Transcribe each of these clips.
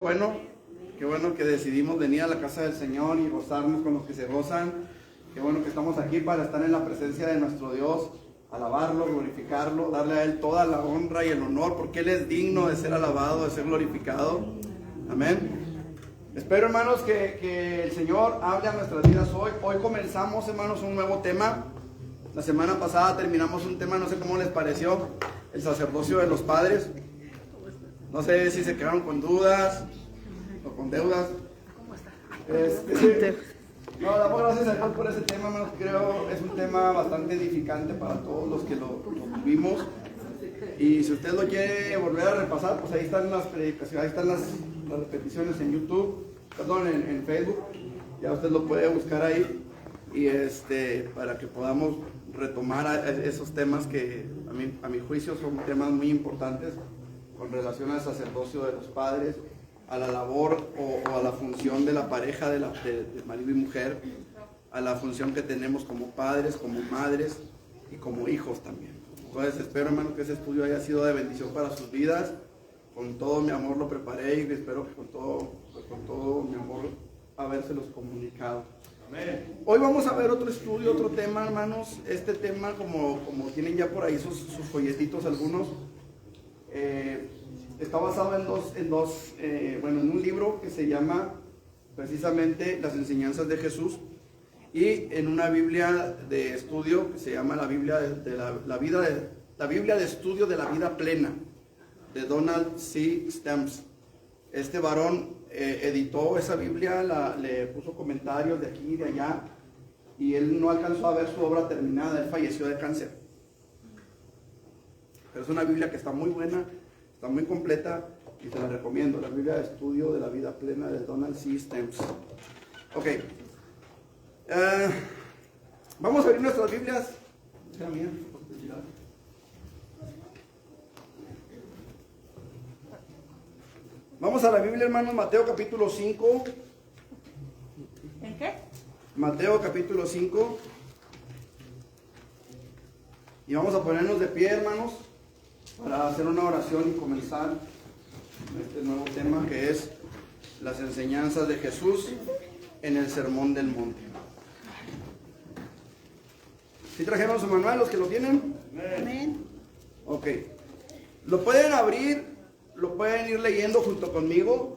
Bueno, qué bueno que decidimos venir a la casa del Señor y gozarnos con los que se gozan. Qué bueno que estamos aquí para estar en la presencia de nuestro Dios, alabarlo, glorificarlo, darle a Él toda la honra y el honor, porque Él es digno de ser alabado, de ser glorificado. Amén. Espero, hermanos, que el Señor hable a nuestras vidas hoy. Hoy comenzamos, hermanos, un nuevo tema. La semana pasada terminamos un tema, no sé cómo les pareció, el sacerdocio de los padres. No sé si se quedaron con dudas o con deudas. ¿Cómo está? No, damos gracias a Dios por ese tema, hermanos. Creo es un tema bastante edificante para todos los que lo vivimos. Y si usted lo quiere volver a repasar, pues ahí están las predicaciones, ahí están las repeticiones en YouTube, perdón, en Facebook. Ya usted lo puede buscar ahí y para que podamos retomar esos temas que a mi juicio son temas muy importantes con relación al sacerdocio de los padres, a la labor o a la función de la pareja de marido y mujer, a la función que tenemos como padres, como madres y como hijos también. Entonces espero, hermano, que ese estudio haya sido de bendición para sus vidas. Con todo mi amor lo preparé y espero que con todo mi amor habérselos comunicado. Amén. Hoy vamos a ver otro estudio, otro tema, hermanos. Este tema, como tienen ya por ahí sus folletitos algunos, está basado en un libro que se llama precisamente Las Enseñanzas de Jesús, y en una Biblia de estudio que se llama la Biblia la Biblia de Estudio de la Vida Plena, de Donald C. Stamps. Este varón editó esa Biblia, le puso comentarios de aquí y de allá, y él no alcanzó a ver su obra terminada. Él falleció de cáncer. Pero es una Biblia que está muy buena, está muy completa y te la recomiendo. La Biblia de Estudio de la Vida Plena de Donald C. Stamps. Ok. Vamos a abrir nuestras Biblias. Vamos a la Biblia, hermanos, Mateo capítulo 5. ¿En qué? Mateo capítulo 5. Y vamos a ponernos de pie, hermanos, para hacer una oración y comenzar este nuevo tema que es las enseñanzas de Jesús en el Sermón del Monte. ¿Sí trajeron su manual, los que lo tienen? Amén. Ok. Lo pueden abrir, lo pueden ir leyendo junto conmigo,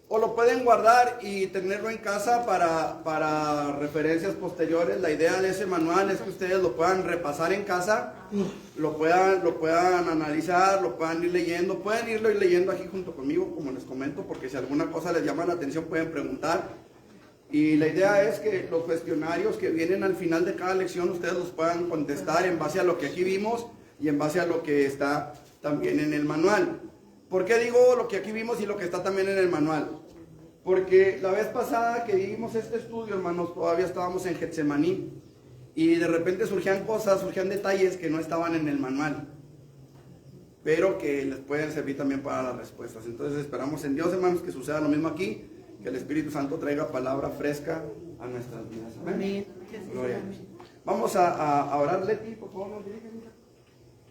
o lo pueden guardar y tenerlo en casa para referencias posteriores. La idea de ese manual es que ustedes lo puedan repasar en casa, lo puedan analizar, lo puedan ir leyendo. Pueden irlo ir leyendo aquí junto conmigo, como les comento, porque si alguna cosa les llama la atención pueden preguntar. Y la idea es que los cuestionarios que vienen al final de cada lección ustedes los puedan contestar en base a lo que aquí vimos y en base a lo que está también en el manual. ¿Por qué digo lo que aquí vimos y lo que está también en el manual? Porque la vez pasada que vimos este estudio, hermanos, todavía estábamos en Getsemaní y de repente surgían detalles que no estaban en el manual, pero que les pueden servir también para las respuestas. Entonces esperamos en Dios, hermanos, que suceda lo mismo aquí, que el Espíritu Santo traiga palabra fresca a nuestras vidas. Amén. Gloria a Dios. Vamos a orar. Leti, por favor, nos dirige.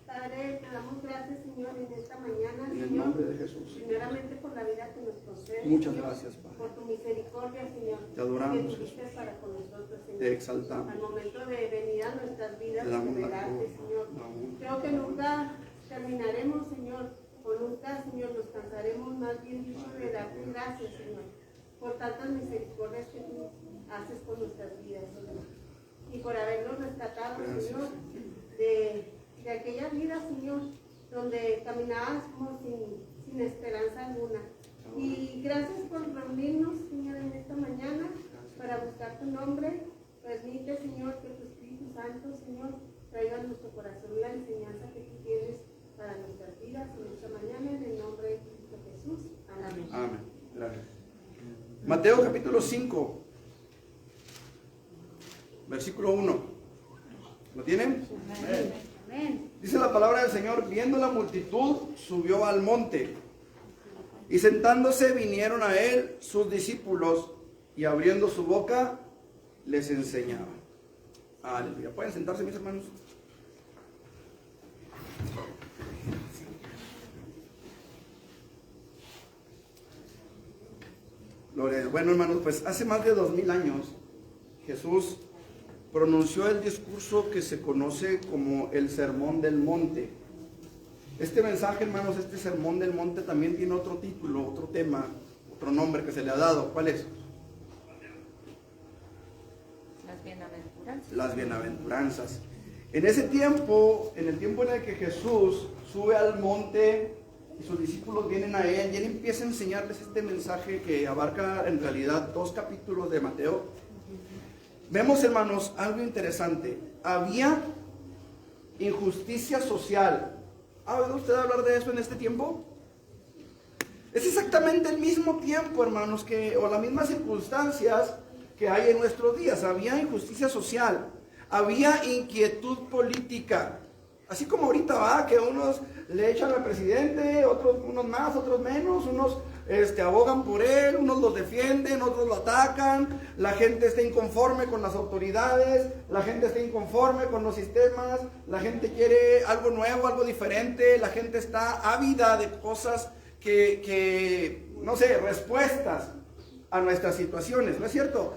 Padre, te damos gracias, Señor, en esta mañana, En Señor. el nombre de Jesús. Primeramente por la vida que nos concedes. Muchas Señor, gracias, Padre. por tu misericordia, Señor. Te adoramos, que tuviste para con nosotros, Señor. Te exaltamos. Al momento de venir a nuestras vidas Te y damos la revelarte, gloria, Señor. la honra. Creo que nunca terminaremos, Señor, o nunca, Señor, nos cansaremos, más bien dicho, de darte gracias, Señor, por tantas misericordias que tú haces con nuestras vidas, Señor. Y por habernos rescatado, Gracias, Señor, de aquella vida, Señor, donde caminábamos sin esperanza alguna. Y gracias por reunirnos, Señor, en esta mañana para buscar tu nombre. Permite, Señor, que tu Espíritu Santo, Señor, traiga a nuestro corazón la enseñanza que tú tienes para nuestras vidas en esta mañana, en el nombre de Cristo Jesús. Amén. Amén. Gracias. Mateo capítulo 5, versículo 1. ¿Lo tienen? Amén. Dice la palabra del Señor: viendo la multitud, subió al monte, y sentándose vinieron a él sus discípulos, y abriendo su boca les enseñaba. Aleluya. ¿Pueden sentarse, mis hermanos? Gloria a Dios. Bueno, hermanos, pues hace más de 2000 años Jesús pronunció el discurso que se conoce como el Sermón del Monte. Este mensaje, hermanos, este Sermón del Monte también tiene otro título, otro tema, otro nombre que se le ha dado. ¿Cuál es? Las bienaventuranzas. Las bienaventuranzas. En ese tiempo, en el tiempo en el que Jesús sube al monte y sus discípulos vienen a él y él empieza a enseñarles este mensaje que abarca en realidad 2 capítulos de Mateo, vemos, hermanos, algo interesante. Había injusticia social. ¿Ha oído usted hablar de eso en este tiempo? Es exactamente el mismo tiempo, hermanos, o las mismas circunstancias que hay en nuestros días. Había injusticia social, había inquietud política. Así como ahorita va, que unos le echan al presidente, unos más, otros menos, unos abogan por él, unos los defienden, otros lo atacan, la gente está inconforme con las autoridades, la gente está inconforme con los sistemas, la gente quiere algo nuevo, algo diferente, la gente está ávida de cosas no sé, respuestas a nuestras situaciones, ¿no es cierto?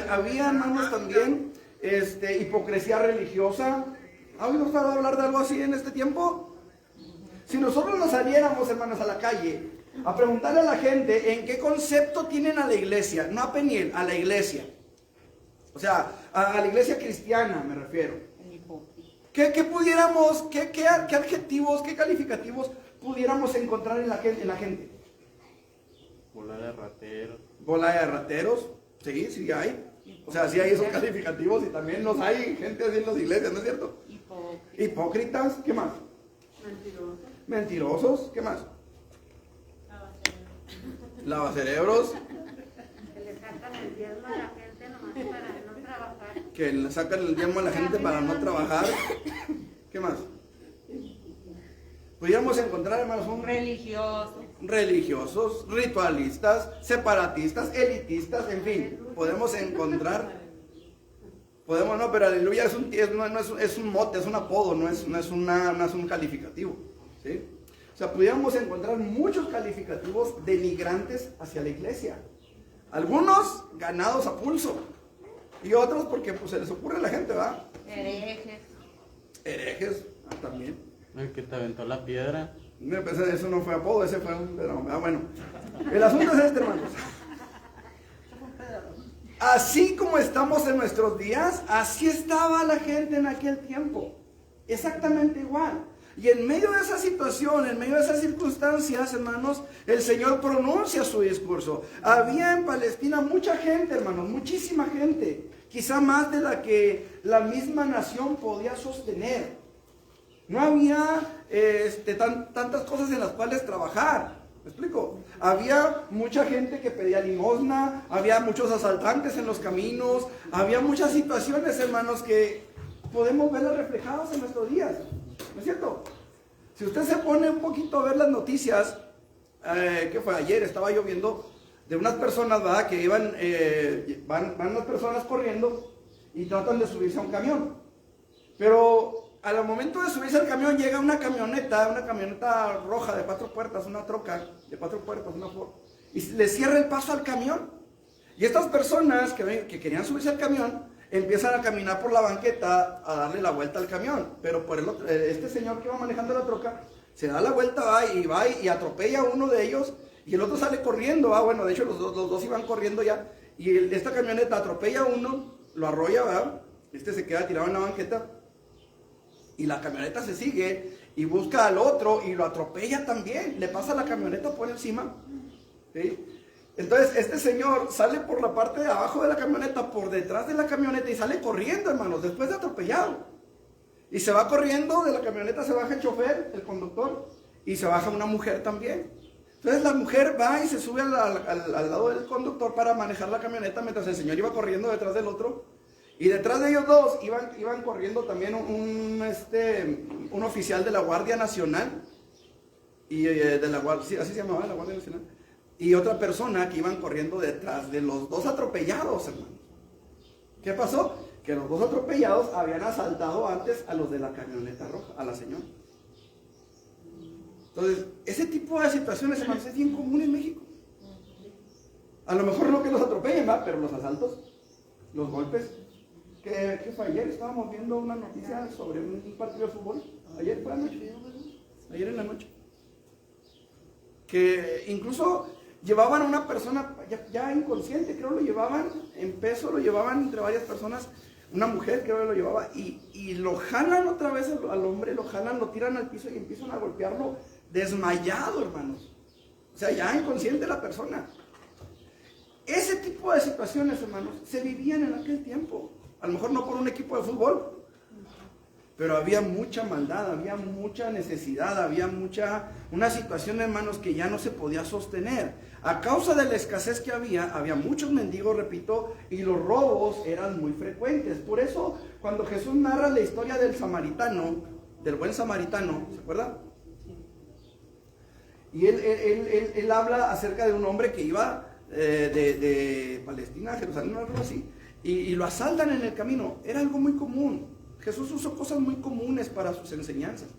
Había, hermanos, también hipocresía religiosa. ¿Ha oído usted hablar de algo así en este tiempo? Si nosotros nos saliéramos, hermanos, a la calle a preguntarle a la gente en qué concepto tienen a la iglesia, no a Peniel, a la iglesia, o sea, a la iglesia cristiana me refiero, ¿qué adjetivos, qué calificativos pudiéramos encontrar en la gente? Bola de rateros. Bola de rateros, sí hay. O sea, sí hay esos calificativos y también los hay gente así en las iglesias, ¿no es cierto? Hipócritas, ¿qué más? Mentirosos, ¿qué más? Lavacerebros. Que le sacan el diezmo a la gente nomás para no trabajar. Que le sacan el diezmo a la gente para no trabajar. ¿Qué más? Pudiéramos encontrar, hermanos, religiosos, ritualistas, separatistas, elitistas, en fin, podemos encontrar, no, pero aleluya es un mote, es un apodo, no es un calificativo, ¿sí? O sea, pudiéramos encontrar muchos calificativos denigrantes hacia la iglesia, algunos ganados a pulso, y otros porque pues, se les ocurre a la gente, ¿verdad? Herejes, también. El que te aventó la piedra. Eso no fue apodo, ese fue un... bueno, el asunto es hermanos. Así como estamos en nuestros días, así estaba la gente en aquel tiempo. Exactamente igual. Y en medio de esa situación, en medio de esas circunstancias, hermanos, el Señor pronuncia su discurso. Había en Palestina mucha gente, hermanos, muchísima gente. Quizá más de la que la misma nación podía sostener. No había tantas cosas en las cuales trabajar. ¿Me explico? Había mucha gente que pedía limosna, había muchos asaltantes en los caminos, había muchas situaciones, hermanos, que podemos verlas reflejadas en nuestros días. ¿No es cierto? Si usted se pone un poquito a ver las noticias, que fue ayer, estaba yo viendo de unas personas, ¿verdad? Que van unas personas corriendo y tratan de subirse a un camión. Pero al momento de subirse al camión llega una camioneta roja de 4 puertas, una troca de 4 puertas, una Ford, y le cierra el paso al camión. Y estas personas que querían subirse al camión empiezan a caminar por la banqueta a darle la vuelta al camión. Pero por este señor que iba manejando la troca se da la vuelta, va y atropella a uno de ellos y el otro sale corriendo. Bueno, de hecho los dos iban corriendo ya. Y esta camioneta atropella a uno, lo arrolla, ¿verdad? Se queda tirado en la banqueta. Y la camioneta se sigue y busca al otro y lo atropella también. Le pasa la camioneta por encima. ¿Sí? Entonces este señor sale por la parte de abajo de la camioneta, por detrás de la camioneta y sale corriendo, hermanos, después de atropellado. Y se va corriendo, de la camioneta se baja el chofer, el conductor, y se baja una mujer también. Entonces la mujer va y se sube al lado del conductor para manejar la camioneta mientras el señor iba corriendo detrás del otro. Y detrás de ellos dos iban corriendo también un oficial de la Guardia Nacional, y sí, así se llamaba, la Guardia Nacional, y otra persona que iban corriendo detrás de los dos atropellados, hermanos. ¿Qué pasó? Que los dos atropellados habían asaltado antes a los de la camioneta roja, a la señora. Entonces, ese tipo de situaciones, hermanos, es bien común en México. A lo mejor no que los atropellen, ¿va? Pero los asaltos, los golpes. ¿Qué fue ayer? Estábamos viendo una noticia sobre un partido de fútbol. Ayer fue anoche. Ayer en la noche. Que incluso llevaban a una persona ya inconsciente, creo lo llevaban en peso, lo llevaban entre varias personas. Una mujer creo que lo llevaba y lo jalan otra vez al hombre, lo jalan, lo tiran al piso y empiezan a golpearlo desmayado, hermanos. O sea, ya inconsciente la persona. Ese tipo de situaciones, hermanos, se vivían en aquel tiempo. A lo mejor no por un equipo de fútbol, pero había mucha maldad, había mucha necesidad, había una situación, hermanos, que ya no se podía sostener. A causa de la escasez que había muchos mendigos, repito, y los robos eran muy frecuentes. Por eso, cuando Jesús narra la historia del samaritano, del buen samaritano, ¿se acuerdan? Y él habla acerca de un hombre que iba de Palestina a Jerusalén o algo así, y lo asaltan en el camino. Era algo muy común. Jesús usó cosas muy comunes para sus enseñanzas,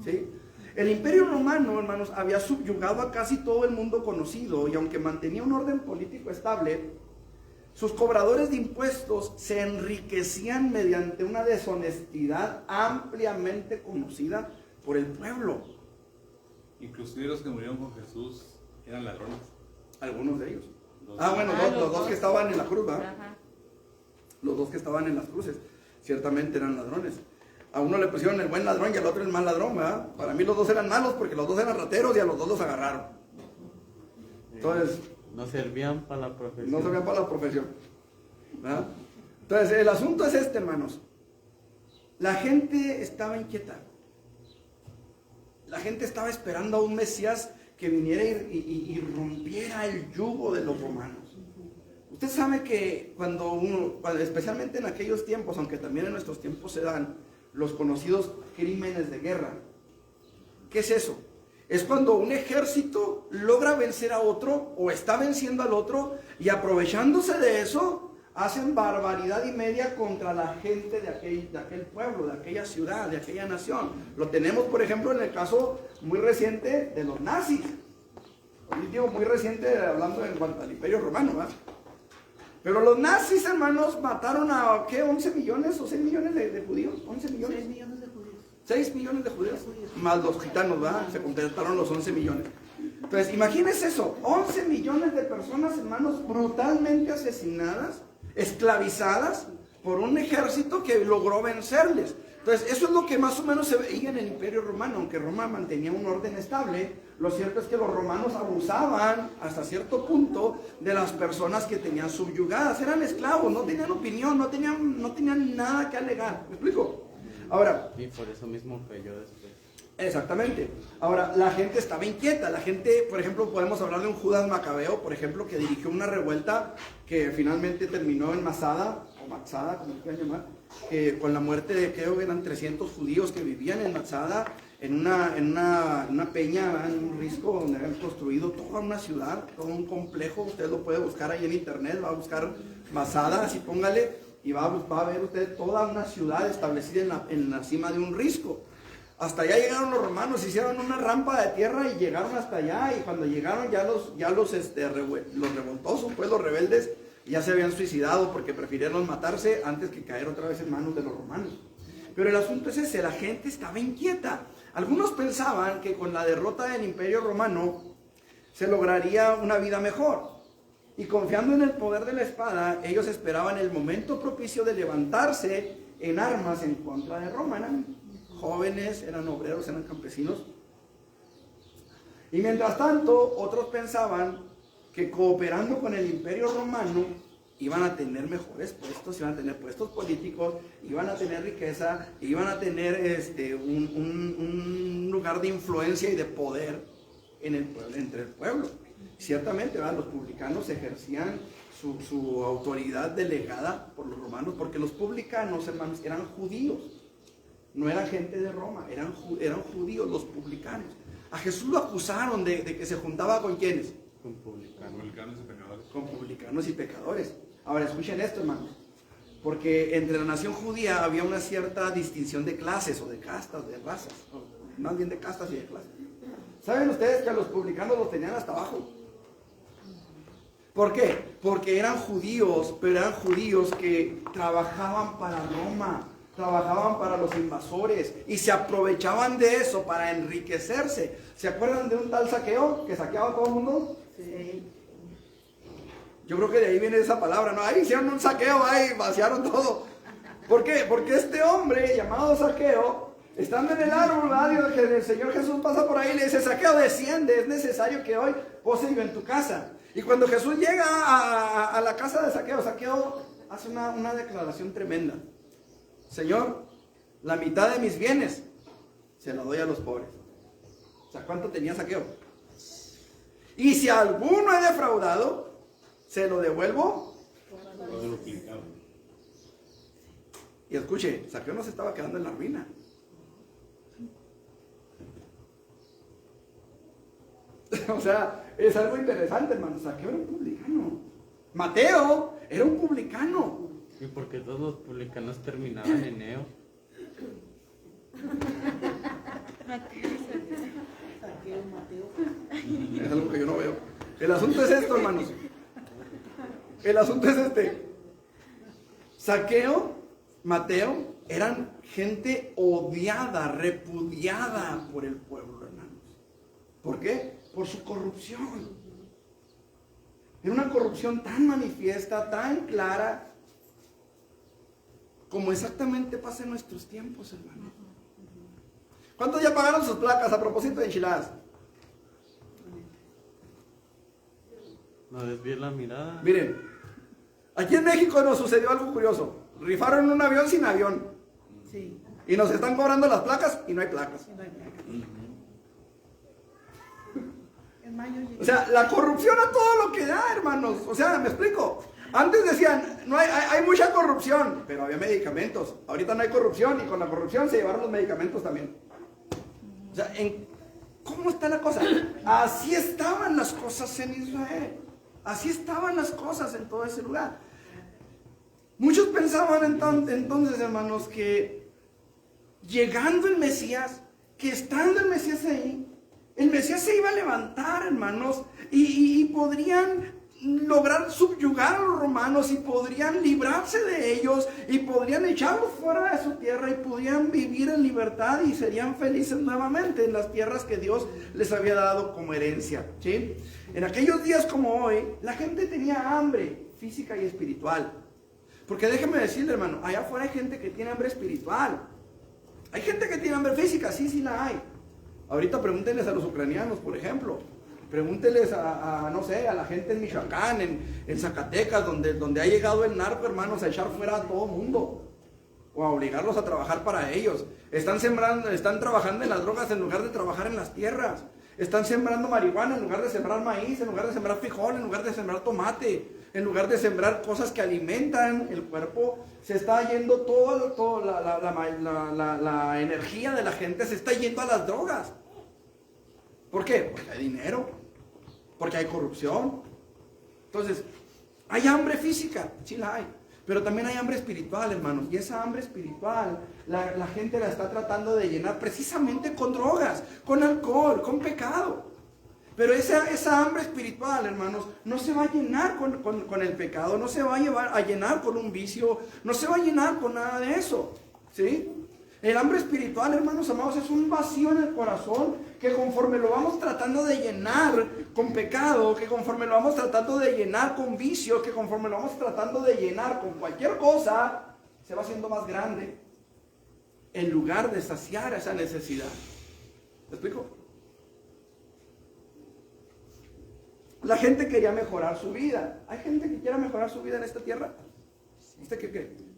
¿sí? El Imperio Romano, hermanos, había subyugado a casi todo el mundo conocido, y aunque mantenía un orden político estable, sus cobradores de impuestos se enriquecían mediante una deshonestidad ampliamente conocida por el pueblo. Inclusive los que murieron con Jesús eran ladrones. Algunos de ellos. Bueno, los dos que estaban en la cruz, ¿verdad? Ajá. Los dos que estaban en las cruces, ciertamente eran ladrones. A uno le pusieron el buen ladrón y al otro el mal ladrón, ¿verdad? Para mí los dos eran malos porque los dos eran rateros y a los dos los agarraron. Entonces, No servían para la profesión. no servían para la profesión, ¿verdad? Entonces, el asunto es este, hermanos. La gente estaba inquieta. La gente estaba esperando a un Mesías que viniera y rompiera el yugo de los romanos. Usted sabe que cuando especialmente en aquellos tiempos, aunque también en nuestros tiempos se dan los conocidos crímenes de guerra. ¿Qué es eso? Es cuando un ejército logra vencer a otro o está venciendo al otro y aprovechándose de eso hacen barbaridad y media contra la gente de aquel pueblo, de aquella ciudad, de aquella nación. Lo tenemos, por ejemplo, en el caso muy reciente de los nazis. Hoy digo muy reciente hablando en cuanto al Imperio Romano, ¿verdad? Pero los nazis, hermanos, mataron a, ¿qué? 11 millones o 6 millones de judíos. 11 millones. 6 millones de judíos. 6 millones de judíos. Más los gitanos, ¿verdad? Se completaron los 11 millones. Entonces, imagínense eso. 11 millones de personas, hermanos, brutalmente asesinadas, esclavizadas por un ejército que logró vencerles. Entonces, eso es lo que más o menos se veía en el Imperio Romano. Aunque Roma mantenía un orden estable, lo cierto es que los romanos abusaban hasta cierto punto de las personas que tenían subyugadas. Eran esclavos, no tenían opinión, no tenían nada que alegar. ¿Me explico? Ahora, Y por eso mismo cayó después. exactamente. Ahora, la gente estaba inquieta. La gente, por ejemplo, podemos hablar de un Judas Macabeo, por ejemplo, que dirigió una revuelta que finalmente terminó en Masada, o Matsada, como quieran llamar, con la muerte de, creo que eran 300 judíos que vivían en Matsada, en una peña, en un risco donde habían construido toda una ciudad, todo un complejo. Usted lo puede buscar ahí en internet, va a buscar Masada, así póngale, y va a ver usted toda una ciudad establecida en la cima de un risco. Hasta allá llegaron los romanos, hicieron una rampa de tierra y llegaron hasta allá, y cuando llegaron los revoltosos, pues los rebeldes, ya se habían suicidado porque prefirieron matarse antes que caer otra vez en manos de los romanos. Pero el asunto es ese, la gente estaba inquieta. Algunos pensaban que con la derrota del Imperio Romano se lograría una vida mejor. Y confiando en el poder de la espada, ellos esperaban el momento propicio de levantarse en armas en contra de Roma. Eran jóvenes, eran obreros, eran campesinos. Y mientras tanto, otros pensaban que cooperando con el Imperio Romano iban a tener mejores puestos, iban a tener puestos políticos, iban a tener riqueza, iban a tener un lugar de influencia y de poder entre el pueblo. Ciertamente, ¿verdad? Los publicanos ejercían su autoridad delegada por los romanos, porque los publicanos, hermanos, eran judíos, no eran gente de Roma, eran judíos los publicanos. A Jesús lo acusaron de que se juntaba con ¿quiénes? Con publicanos. Publicanos y pecadores. Con publicanos y pecadores. Ahora escuchen esto, hermanos, porque entre la nación judía había una cierta distinción de clases o de castas, de razas, más bien de castas y de clases. ¿Saben ustedes que a los publicanos los tenían hasta abajo? ¿Por qué? Porque eran judíos, pero eran judíos que trabajaban para Roma, trabajaban para los invasores y se aprovechaban de eso para enriquecerse. ¿Se acuerdan de un tal Saqueo que saqueaba a todo el mundo? Sí. Yo creo que de ahí viene esa palabra, ¿no? Ahí hicieron un saqueo, ahí vaciaron todo. ¿Por qué? Porque este hombre llamado Saqueo, estando en el árbol, ¿verdad? Que el Señor Jesús pasa por ahí y le dice: Saqueo, desciende, es necesario que hoy pose yo en tu casa. Y cuando Jesús llega a la casa de Saqueo, Saqueo hace una declaración tremenda. Señor, la mitad de mis bienes se la doy a los pobres. O sea, ¿cuánto tenía Saqueo? Y si alguno he defraudado, se lo devuelvo. Y escuche, Saqueo no se estaba quedando en la ruina. O sea, es algo interesante, hermano. Saqueo era un publicano. Mateo era un publicano. ¿Y porque todos los publicanos terminaban en Neo? Es algo que yo no veo. El asunto es esto, hermanos. El asunto es este. Saqueo, Mateo, eran gente odiada, repudiada por el pueblo, hermanos. ¿Por qué? Por su corrupción. Era una corrupción tan manifiesta, tan clara, como exactamente pasa en nuestros tiempos, hermanos. ¿Cuántos ya pagaron sus placas a propósito de enchiladas? No desvíe la mirada. Miren, aquí en México nos sucedió algo curioso. Rifaron un avión sin avión. Sí, Y nos están cobrando las placas y no hay placas. no hay placa. En mayo O sea, la corrupción a todo lo que da, hermanos. O sea, me explico. Antes decían, no hay mucha corrupción, pero había medicamentos. Ahorita no hay corrupción y con la corrupción se llevaron los medicamentos también. O sea, ¿cómo está la cosa? Así estaban las cosas en Israel. Así estaban las cosas en todo ese lugar. Muchos pensaban entonces, hermanos, que llegando el Mesías, que estando el Mesías ahí, el Mesías se iba a levantar, hermanos, y podrían lograr subyugar a los romanos y podrían librarse de ellos y podrían echarlos fuera de su tierra y podrían vivir en libertad y serían felices nuevamente en las tierras que Dios les había dado como herencia, ¿sí? En aquellos días como hoy, la gente tenía hambre física y espiritual. Porque déjeme decirle, hermano, allá afuera hay gente que tiene hambre espiritual. Hay gente que tiene hambre física, sí la hay. Ahorita pregúntenles a los ucranianos, por ejemplo. Pregúntenles no sé, a la gente en Michoacán, en Zacatecas, donde ha llegado el narco, hermanos, a echar fuera a todo mundo. O a obligarlos a trabajar para ellos. Están trabajando en las drogas en lugar de trabajar en las tierras. Están sembrando marihuana en lugar de sembrar maíz, en lugar de sembrar frijol, en lugar de sembrar tomate, en lugar de sembrar cosas que alimentan el cuerpo. Se está yendo toda la energía de la gente, se está yendo a las drogas. ¿Por qué? Porque hay dinero, porque hay corrupción. Entonces, hay hambre física, sí la hay, pero también hay hambre espiritual, hermanos. Y esa hambre espiritual, la gente la está tratando de llenar precisamente con drogas, con alcohol, con pecado. Pero esa hambre espiritual, hermanos, no se va a llenar con el pecado, no se va a llenar con un vicio, no se va a llenar con nada de eso, ¿sí? El hambre espiritual, hermanos amados, es un vacío en el corazón que conforme lo vamos tratando de llenar con pecado, que conforme lo vamos tratando de llenar con vicio, que conforme lo vamos tratando de llenar con cualquier cosa, se va haciendo más grande en lugar de saciar esa necesidad. ¿Me explico? La gente quería mejorar su vida. ¿Hay gente que quiera mejorar su vida en esta tierra? ¿Usted qué cree?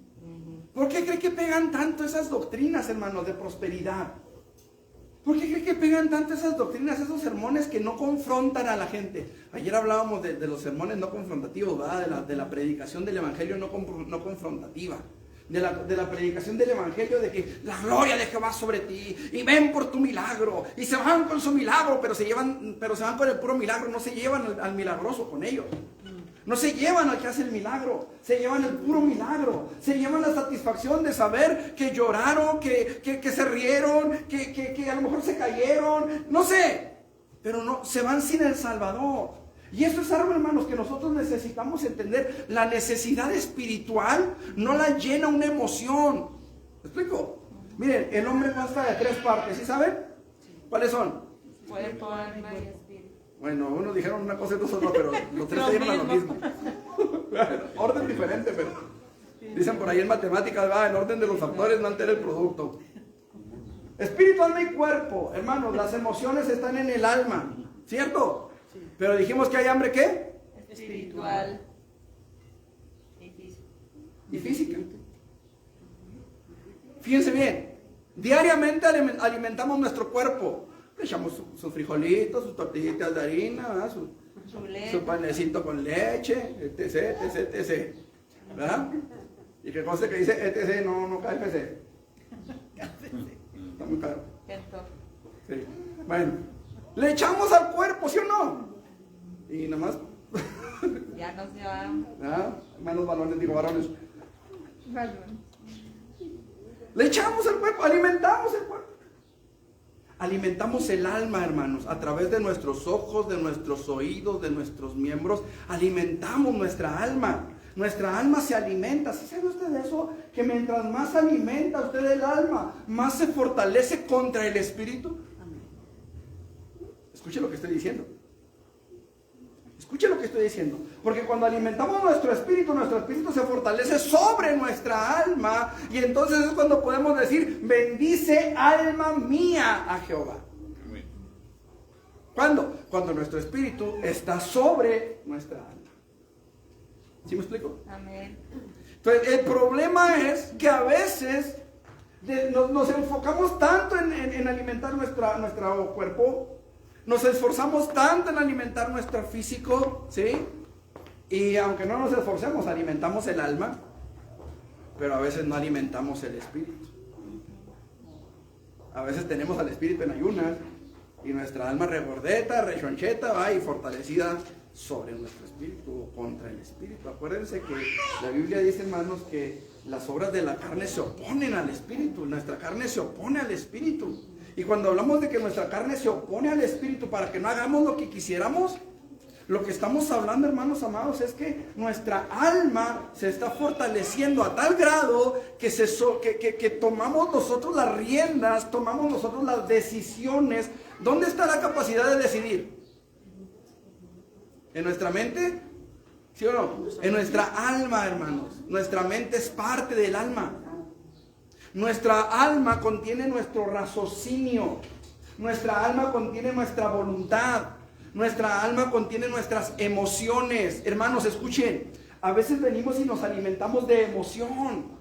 ¿Por qué cree que pegan tanto esas doctrinas, hermanos, de prosperidad? ¿Por qué cree que pegan tanto esas doctrinas, esos sermones que no confrontan a la gente? Ayer hablábamos de los sermones no confrontativos, ¿verdad? De la predicación del evangelio no confrontativa. De la predicación del evangelio de que la gloria de Jehová sobre ti y ven por tu milagro y se van con su milagro, pero se van con el puro milagro, no se llevan al milagroso con ellos. No se llevan al que hace el milagro, se llevan el puro milagro, se llevan la satisfacción de saber que lloraron, que se rieron, que a lo mejor se cayeron, no sé, pero no, se van sin el Salvador. Y eso es algo, hermanos, que nosotros necesitamos entender. La necesidad espiritual no la llena una emoción. ¿Me explico? Miren, el hombre consta de 3 partes, ¿sí saben? ¿Cuáles son? Cuerpo, alma y espíritu. Bueno, unos dijeron una cosa y otros otra, pero los 3 se llevan a lo mismo. Orden diferente, pero dicen por ahí en matemáticas, el orden de los factores no altera el producto. Espíritu, alma y cuerpo. Hermanos, las emociones están en el alma, ¿cierto? Pero dijimos que hay hambre, ¿qué? Espiritual y físico. Y física. Fíjense bien, diariamente alimentamos nuestro cuerpo. Le echamos sus frijolitos, sus tortillitas de harina, ¿verdad? Su panecito con leche, etc, etc, etc. ¿Verdad? Y que conste que dice etc, no KFC. Está muy caro. Sí. Bueno, le echamos al cuerpo, ¿sí o no? Y nada más. Ya nos llevamos. Menos varones. Le echamos al cuerpo, alimentamos el cuerpo. Alimentamos el alma, hermanos, a través de nuestros ojos, de nuestros oídos, de nuestros miembros. Alimentamos nuestra alma. Nuestra alma se alimenta. ¿Sí sabe usted eso? Que mientras más alimenta usted el alma, más se fortalece contra el espíritu. Escuche lo que estoy diciendo. Escuche lo que estoy diciendo. Porque cuando alimentamos nuestro espíritu se fortalece sobre nuestra alma. Y entonces es cuando podemos decir, bendice alma mía a Jehová. ¿Cuándo? Cuando nuestro espíritu está sobre nuestra alma. ¿Sí me explico? Amén. Entonces el problema es que a veces nos enfocamos tanto en alimentar nuestro cuerpo. Nos esforzamos tanto en alimentar nuestro físico, ¿sí? Y aunque no nos esforcemos, alimentamos el alma, pero a veces no alimentamos el espíritu. A veces tenemos al espíritu en ayunas y nuestra alma regordeta, rechoncheta, va y fortalecida sobre nuestro espíritu o contra el espíritu. Acuérdense que la Biblia dice, hermanos, que las obras de la carne se oponen al espíritu. Nuestra carne se opone al espíritu. Y cuando hablamos de que nuestra carne se opone al espíritu para que no hagamos lo que quisiéramos, lo que estamos hablando, hermanos amados, es que nuestra alma se está fortaleciendo a tal grado que tomamos nosotros las riendas, tomamos nosotros las decisiones. ¿Dónde está la capacidad de decidir? ¿En nuestra mente? ¿Sí o no? En nuestra alma, hermanos. Nuestra mente es parte del alma. Nuestra alma contiene nuestro raciocinio. Nuestra alma contiene nuestra voluntad. Nuestra alma contiene nuestras emociones. Hermanos, escuchen. A veces venimos y nos alimentamos de emoción.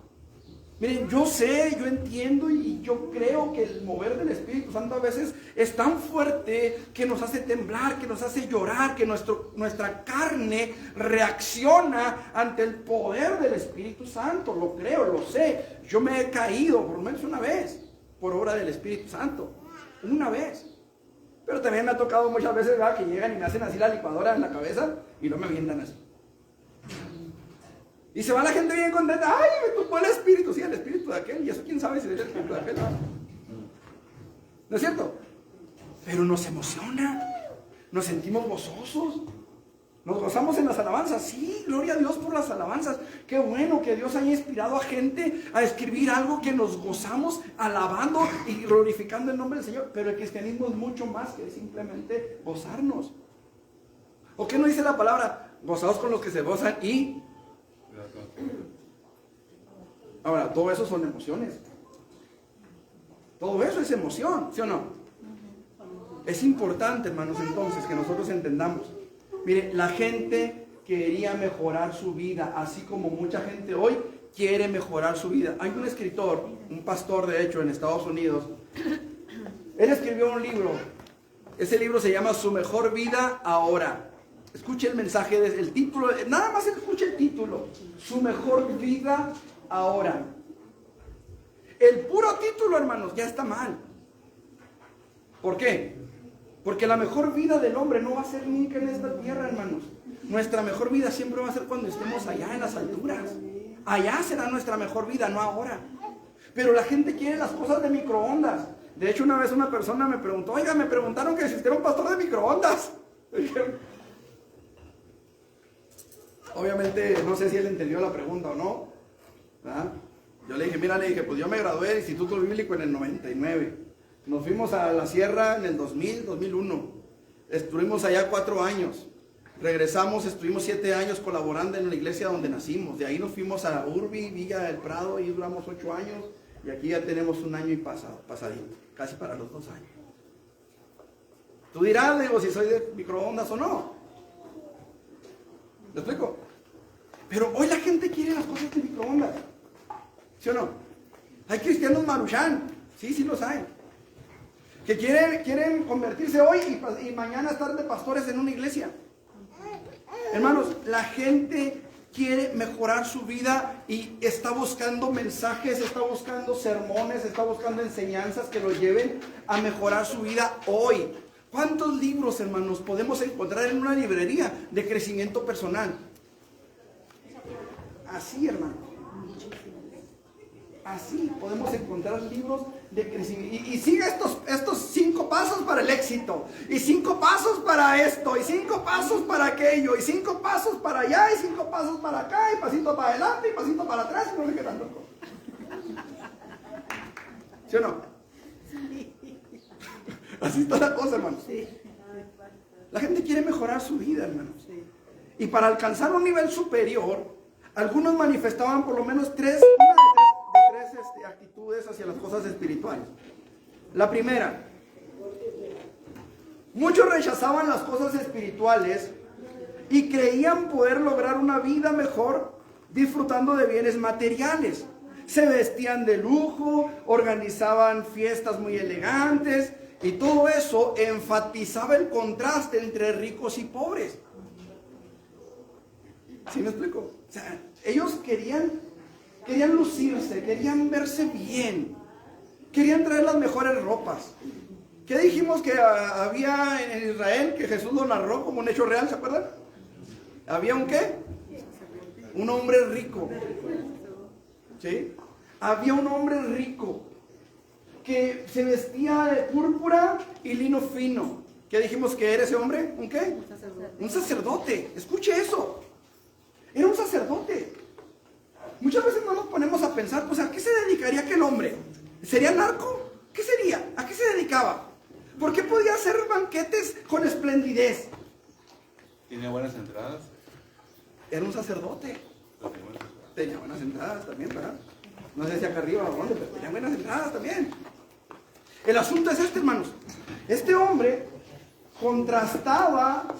Miren, yo sé, yo entiendo y yo creo que el mover del Espíritu Santo a veces es tan fuerte que nos hace temblar, que nos hace llorar, que nuestra carne reacciona ante el poder del Espíritu Santo. Lo creo, lo sé. Yo me he caído por lo menos una vez por obra del Espíritu Santo. Una vez. Pero también me ha tocado muchas veces, ¿verdad?, que llegan y me hacen así la licuadora en la cabeza y no me avientan así. Y se va la gente bien contenta. ¡Ay, me tocó el espíritu! Sí, el espíritu de aquel. Y eso quién sabe si es el espíritu de aquel. ¿No es cierto? Pero nos emociona. Nos sentimos gozosos. Nos gozamos en las alabanzas. Sí, gloria a Dios por las alabanzas. Qué bueno que Dios haya inspirado a gente a escribir algo que nos gozamos alabando y glorificando el nombre del Señor. Pero el cristianismo es mucho más que simplemente gozarnos. ¿O qué no dice la palabra? Gozados con los que se gozan y... Ahora, todo eso son emociones. Todo eso es emoción, ¿sí o no? Es importante, hermanos, entonces, que nosotros entendamos. Mire, la gente quería mejorar su vida, así como mucha gente hoy quiere mejorar su vida. Hay un escritor, un pastor de hecho en Estados Unidos. Él escribió un libro. Ese libro se llama Su mejor vida ahora. Escuche el mensaje, el título, nada más escuche el título. Su mejor vida ahora. El puro título, hermanos, ya está mal. ¿Por qué? Porque la mejor vida del hombre no va a ser nunca en esta tierra, hermanos. Nuestra mejor vida siempre va a ser cuando estemos allá en las alturas. Allá será nuestra mejor vida, no ahora. Pero la gente quiere las cosas de microondas. De hecho, una vez una persona me preguntó, oiga, me preguntaron que si usted era un pastor de microondas. Obviamente, no sé si él entendió la pregunta o no. ¿Verdad? Yo le dije, mira, pues yo me gradué del Instituto Bíblico en el 99. Nos fuimos a la sierra en el 2000, 2001. Estuvimos allá 4 años. Regresamos, estuvimos 7 años colaborando en la iglesia donde nacimos. De ahí nos fuimos a Urbi, Villa del Prado, y duramos 8 años. Y aquí ya tenemos 1 año y pasadito, casi para los 2 años. Tú dirás, digo, si soy de microondas o no. ¿Me explico? Pero hoy la gente quiere las cosas de microondas. ¿Sí o no? Hay cristianos maruchan. Sí, sí los hay. Que quieren convertirse hoy y mañana estar de pastores en una iglesia. Hermanos, la gente quiere mejorar su vida y está buscando mensajes, está buscando sermones, está buscando enseñanzas que lo lleven a mejorar su vida hoy. ¿Cuántos libros, hermanos, podemos encontrar en una librería de crecimiento personal? Así, hermano. Así podemos encontrar libros de crecimiento. Y sigue estos 5 pasos para el éxito. Y 5 pasos para esto. Y 5 pasos para aquello. Y 5 pasos para allá. Y 5 pasos para acá. Y pasito para adelante. Y pasito para atrás. Y no sé qué tanto. ¿Sí o no? Así está la cosa, hermanos. La gente quiere mejorar su vida, hermanos. Y para alcanzar un nivel superior, algunos manifestaban por lo menos tres actitudes hacia las cosas espirituales. La primera, muchos rechazaban las cosas espirituales y creían poder lograr una vida mejor disfrutando de bienes materiales. Se vestían de lujo, organizaban fiestas muy elegantes y todo eso enfatizaba el contraste entre ricos y pobres. ¿Sí me explico? O sea, ellos querían lucirse, querían verse bien, querían traer las mejores ropas. ¿Qué dijimos que había en Israel, que Jesús lo narró como un hecho real, ¿se acuerdan? ¿Había un qué? Un hombre rico. ¿Sí? Había un hombre rico que se vestía de púrpura y lino fino. ¿Qué dijimos que era ese hombre? ¿Un qué? Un sacerdote. Escuche eso. Era un sacerdote. Muchas veces no nos ponemos a pensar, pues, ¿a qué se dedicaría aquel hombre? ¿Sería narco? ¿Qué sería? ¿A qué se dedicaba? ¿Por qué podía hacer banquetes con esplendidez? ¿Tiene buenas entradas? Era un sacerdote. Tenía buenas entradas también, ¿verdad? No sé si acá arriba o dónde, pero tenía buenas entradas también. El asunto es este, hermanos. Este hombre contrastaba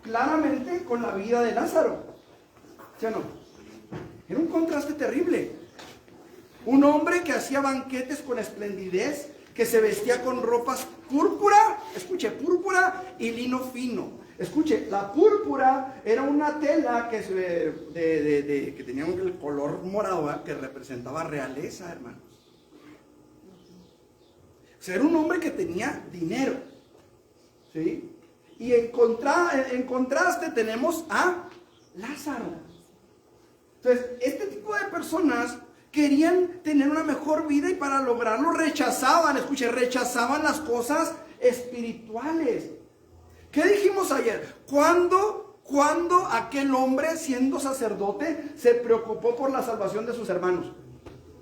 claramente con la vida de Lázaro. ¿Sí o no? Era un contraste terrible. Un hombre que hacía banquetes con esplendidez, que se vestía con ropas púrpura, escuche, púrpura y lino fino. Escuche, la púrpura era una tela que tenía un color morado, que representaba realeza, hermanos. O sea, era un hombre que tenía dinero. ¿Sí? Y en contraste tenemos a Lázaro. Entonces, este tipo de personas querían tener una mejor vida y para lograrlo rechazaban las cosas espirituales. ¿Qué dijimos ayer? ¿Cuándo aquel hombre, siendo sacerdote, se preocupó por la salvación de sus hermanos?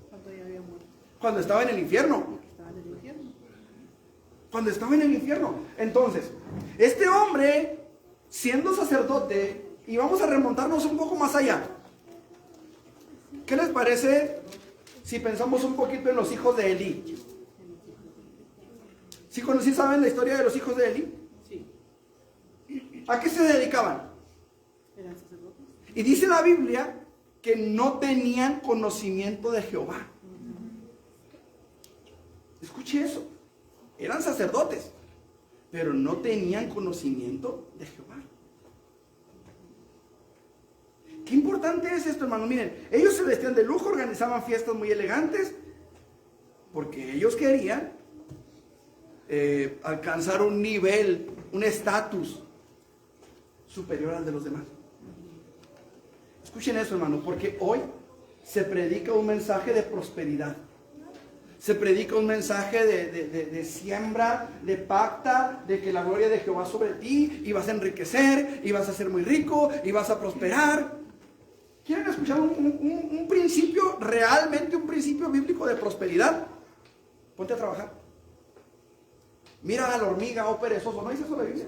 Cuando ya había muerto. Cuando estaba en el infierno. Estaba en el infierno. Cuando estaba en el infierno. Entonces, este hombre, siendo sacerdote, y vamos a remontarnos un poco más allá. ¿Qué les parece si pensamos un poquito en los hijos de Elí? ¿Sí saben la historia de los hijos de Elí? Sí. ¿A qué se dedicaban? Eran sacerdotes. Y dice la Biblia que no tenían conocimiento de Jehová. Escuche eso. Eran sacerdotes, pero no tenían conocimiento de Jehová. Qué importante es esto, hermano. Miren, ellos se vestían de lujo, organizaban fiestas muy elegantes, porque ellos querían alcanzar un nivel, un estatus superior al de los demás. Escuchen eso, hermano, porque hoy se predica un mensaje de prosperidad. Se predica un mensaje de siembra, de pacta, de que la gloria de Jehová sobre ti, y vas a enriquecer, y vas a ser muy rico, y vas a prosperar. ¿Quieren escuchar un principio, realmente un principio bíblico de prosperidad? Ponte a trabajar. Mira a la hormiga, oh perezoso, ¿no dice eso la Biblia?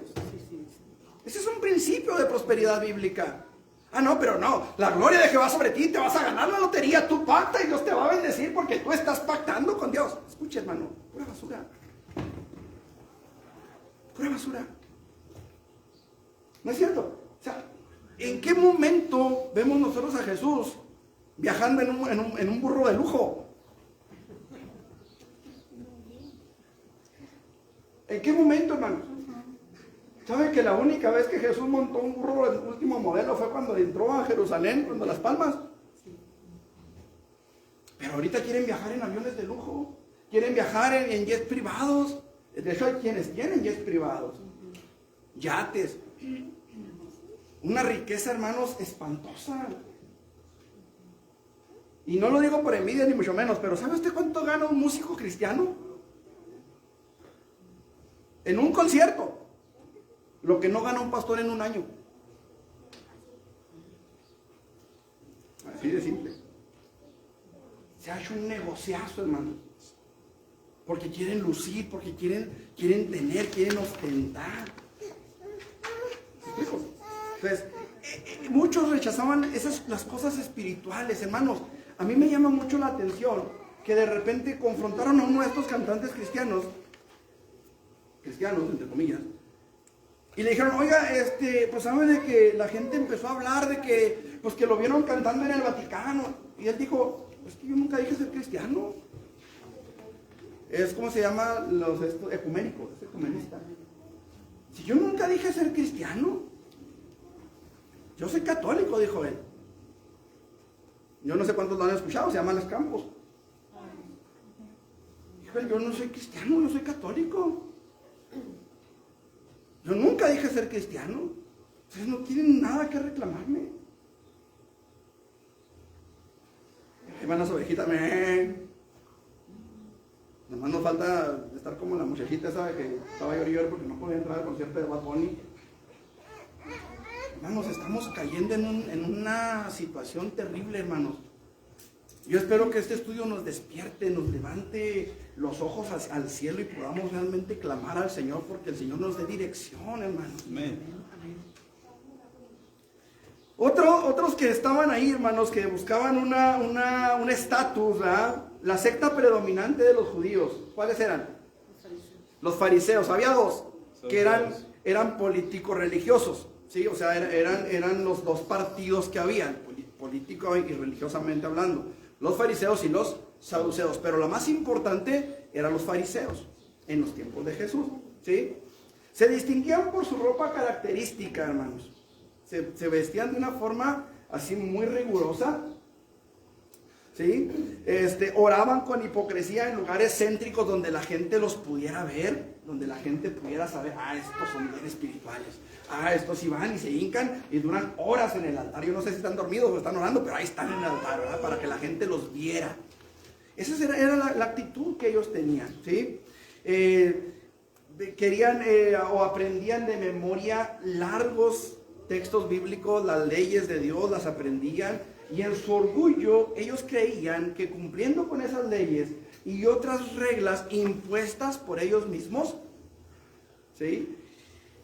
Ese es un principio de prosperidad bíblica. Ah, no, pero no, la gloria de Jehová sobre ti, te vas a ganar la lotería, tú pacta y Dios te va a bendecir porque tú estás pactando con Dios. Escucha, hermano, pura basura. Pura basura. ¿No es cierto? O sea, ¿en qué momento vemos nosotros a Jesús viajando en un burro de lujo? ¿En qué momento, hermano? ¿Saben que la única vez que Jesús montó un burro del último modelo fue cuando entró a Jerusalén, cuando Las Palmas? Pero ahorita quieren viajar en aviones de lujo, quieren viajar en jets privados. De hecho hay quienes tienen jets privados, yates. Una riqueza, hermanos, espantosa. Y no lo digo por envidia ni mucho menos, pero ¿sabe usted cuánto gana un músico cristiano? En un concierto. Lo que no gana un pastor en un año. Así de simple. Se ha hecho un negociazo, hermano. Porque quieren lucir, porque quieren tener, quieren ostentar. ¿Me explico? Entonces, muchos rechazaban las cosas espirituales, hermanos. A mí me llama mucho la atención que de repente confrontaron a uno de estos cantantes cristianos, entre comillas, y le dijeron, oiga, pues saben de que la gente empezó a hablar de que, pues que lo vieron cantando en el Vaticano. Y él dijo, es que yo nunca dije ser cristiano. Es como se llama ecuménico, es ecumenista. Si yo nunca dije ser cristiano, yo soy católico, dijo él. Yo no sé cuántos lo han escuchado, se llama Les Campos. Dijo él, yo no soy cristiano, yo soy católico. Yo nunca dije ser cristiano. Ustedes no tienen nada que reclamarme. Ahí van las ovejitas, Nomás nos falta estar como la muchachita esa que estaba llorando porque no podía entrar al concierto de Bad Bunny. Hermanos, estamos cayendo en una situación terrible, hermanos. Yo espero que este estudio nos despierte, nos levante los ojos al cielo y podamos realmente clamar al Señor porque el Señor nos dé dirección, hermanos. Amén. Otros que estaban ahí, hermanos, que buscaban un estatus, ¿verdad? La secta predominante de los judíos, ¿cuáles eran? Los fariseos. Había dos que eran políticos religiosos, ¿sí? O sea, eran los dos partidos que habían, político y religiosamente hablando. Los fariseos y los saduceos, pero la más importante eran los fariseos en los tiempos de Jesús, ¿sí? Se distinguían por su ropa característica, hermanos. Se vestían de una forma así muy rigurosa, ¿sí? Oraban con hipocresía en lugares céntricos donde la gente los pudiera ver, donde la gente pudiera saber, estos son bien espirituales. Estos sí van y se hincan y duran horas en el altar. Yo no sé si están dormidos o están orando, pero ahí están en el altar, ¿verdad? Para que la gente los viera. Esa era la actitud que ellos tenían, ¿sí? Querían o aprendían de memoria largos textos bíblicos, las leyes de Dios las aprendían. Y en su orgullo ellos creían que cumpliendo con esas leyes y otras reglas impuestas por ellos mismos, ¿sí?,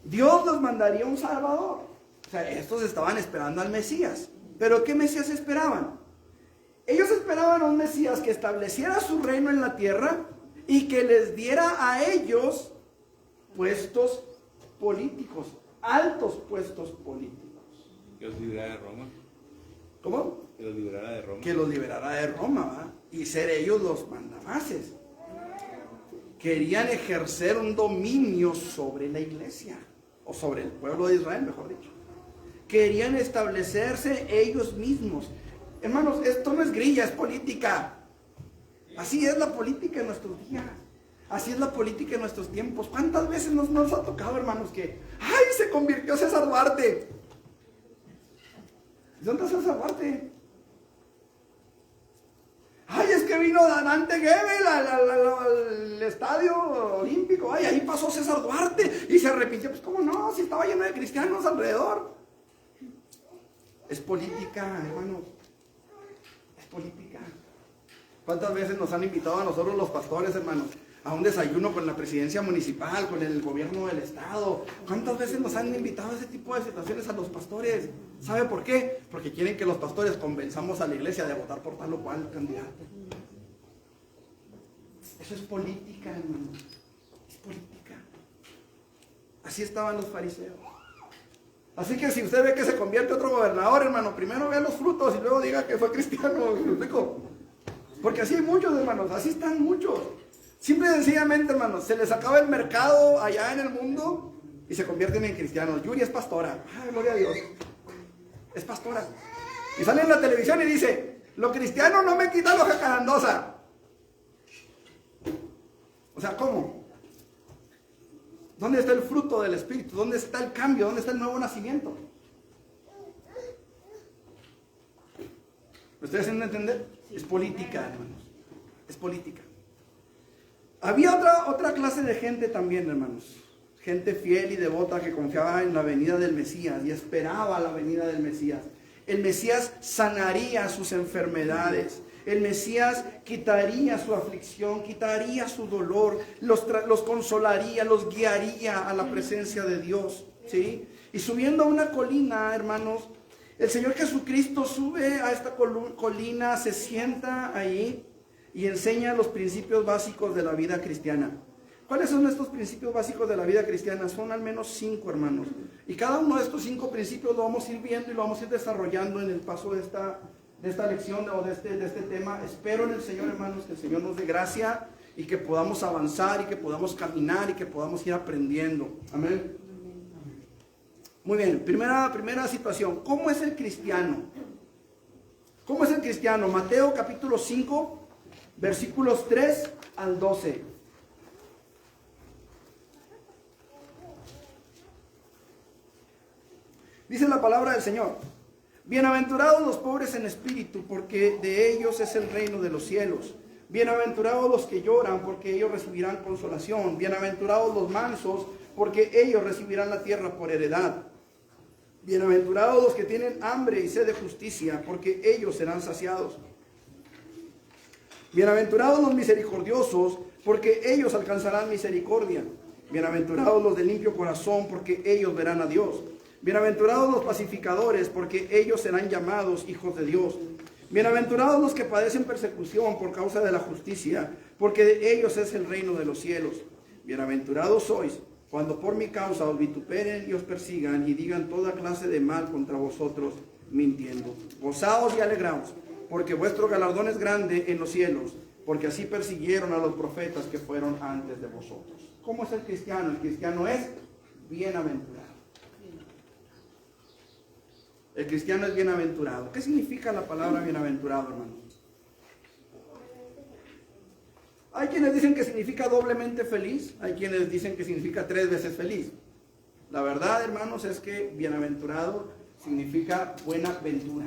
Dios los mandaría un Salvador. O sea, estos estaban esperando al Mesías. ¿Pero qué Mesías esperaban? Ellos esperaban a un Mesías que estableciera su reino en la tierra y que les diera a ellos puestos políticos, altos puestos políticos. Que los liberara de Roma. ¿Cómo? Que los liberara de Roma. Que los liberara de Roma, ¿va? Y ser ellos los mandamases. Querían ejercer un dominio sobre la iglesia, o sobre el pueblo de Israel, mejor dicho. Querían establecerse ellos mismos. Hermanos, esto no es grilla, es política. Así es la política en nuestros días. Así es la política en nuestros tiempos. ¿Cuántas veces nos ha tocado, hermanos, que ¡ay, se convirtió César Duarte! ¿Dónde está César Duarte? ¡Ay, es que vino vino Dante Gebel al estadio olímpico. Ay, ahí pasó César Duarte y se arrepintió. Pues cómo no, si estaba lleno de cristianos alrededor. Es política, hermanos. Es política. ¿Cuántas veces nos han invitado a nosotros los pastores, hermanos, a un desayuno con la presidencia municipal, con el gobierno del estado? ¿Cuántas veces nos han invitado a ese tipo de situaciones a los pastores? ¿Sabe por qué? Porque quieren que los pastores convenzamos a la iglesia de votar por tal o cual candidato. Eso es política, hermano. Es política. Así estaban los fariseos. Así que si usted ve que se convierte otro gobernador, hermano, primero vea los frutos y luego diga que fue cristiano. ¿Me explico? Porque así hay muchos, hermanos. Así están muchos. Simple y sencillamente, hermanos, se les acaba el mercado allá en el mundo y se convierten en cristianos. Yuri es pastora. Ay, gloria a Dios. Es pastora. Y sale en la televisión y dice, lo cristiano no me quita lo jacarandosa. O sea, ¿cómo? ¿Dónde está el fruto del Espíritu? ¿Dónde está el cambio? ¿Dónde está el nuevo nacimiento? ¿Me estoy haciendo entender? Es política, hermanos. Es política. Había otra clase de gente también, hermanos. Gente fiel y devota que confiaba en la venida del Mesías y esperaba la venida del Mesías. El Mesías sanaría sus enfermedades. El Mesías quitaría su aflicción, quitaría su dolor, los consolaría, los guiaría a la presencia de Dios, ¿sí? Y subiendo a una colina, hermanos, el Señor Jesucristo sube a esta colina, se sienta ahí y enseña los principios básicos de la vida cristiana. ¿Cuáles son estos principios básicos de la vida cristiana? Son al menos 5, hermanos. Y cada uno de estos 5 principios lo vamos a ir viendo y lo vamos a ir desarrollando en el paso de esta lección o de este tema. Espero en el Señor, hermanos, que el Señor nos dé gracia y que podamos avanzar y que podamos caminar y que podamos ir aprendiendo. Amén. Muy bien, primera situación. ¿Cómo es el cristiano? ¿Cómo es el cristiano? Mateo capítulo 5, versículos 3 al 12. Dice la palabra del Señor: bienaventurados los pobres en espíritu, porque de ellos es el reino de los cielos. Bienaventurados los que lloran, porque ellos recibirán consolación. Bienaventurados los mansos, porque ellos recibirán la tierra por heredad. Bienaventurados los que tienen hambre y sed de justicia, porque ellos serán saciados. Bienaventurados los misericordiosos, porque ellos alcanzarán misericordia. Bienaventurados los de limpio corazón, porque ellos verán a Dios. Bienaventurados los pacificadores, porque ellos serán llamados hijos de Dios. Bienaventurados los que padecen persecución por causa de la justicia, porque de ellos es el reino de los cielos. Bienaventurados sois cuando por mi causa os vituperen y os persigan y digan toda clase de mal contra vosotros, mintiendo. Gozaos y alegraos, porque vuestro galardón es grande en los cielos, porque así persiguieron a los profetas que fueron antes de vosotros. ¿Cómo es el cristiano? El cristiano es bienaventurado. El cristiano es bienaventurado. ¿Qué significa la palabra bienaventurado, hermanos? Hay quienes dicen que significa doblemente feliz. Hay quienes dicen que significa 3 veces feliz. La verdad, hermanos, es que bienaventurado significa buena ventura.